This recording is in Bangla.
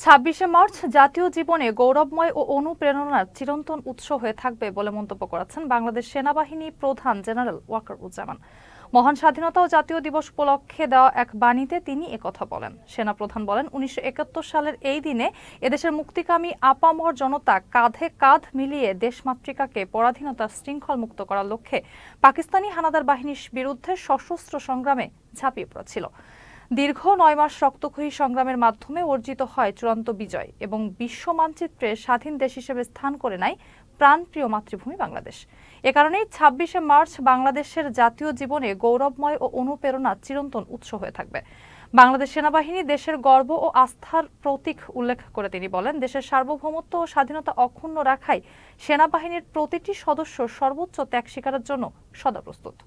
২৬শে মার্চ জাতীয় জীবনে গৌরবময় ও অনুপ্রেরণার চিরন্তন উৎস হয়ে থাকবে বলে মন্তব্য করেছেন বাংলাদেশ সেনাবাহিনী প্রধান জেনারেল ওয়াকারুজ্জামান। মহান স্বাধীনতা ও জাতীয় দিবস উপলক্ষে দেওয়া এক বাণীতে তিনি একথা বলেন। সেনাপ্রধান বলেন, ১৯৭১ সালের এই দিনে এদেশের মুক্তিকামী আপামর জনতা কাঁধে কাঁধ মিলিয়ে দেশমাতৃকাকে পরাধীনতার শৃঙ্খল মুক্ত করার লক্ষ্যে পাকিস্তানি হানাদার বাহিনীর বিরুদ্ধে সশস্ত্র সংগ্রামে ঝাঁপিয়ে পড়েছিল। দীর্ঘ ৯ মাস রক্তক্ষয়ী সংগ্রামের মাধ্যমে অর্জিত হয় চূড়ান্ত বিজয় এবং বিশ্ব মানচিত্রে স্বাধীন দেশ হিসেবে স্থান করে নেয় প্রাণপ্রিয় মাতৃভূমি বাংলাদেশ। এ কারণেই ২৬শে মার্চ বাংলাদেশের জাতীয় জীবনে গৌরবময় ও অনুপ্রেরণার চিরন্তন উৎস হয়ে থাকবে। বাংলাদেশ সেনাবাহিনী দেশের গর্ব ও আস্থার প্রতীক উল্লেখ করে তিনি বলেন, দেশের সার্বভৌমত্ব ও স্বাধীনতা অক্ষুণ্ণ রাখাই সেনাবাহিনীর প্রতিটি সদস্য সর্বোচ্চ ত্যাগ স্বীকারের জন্য সদা প্রস্তুত।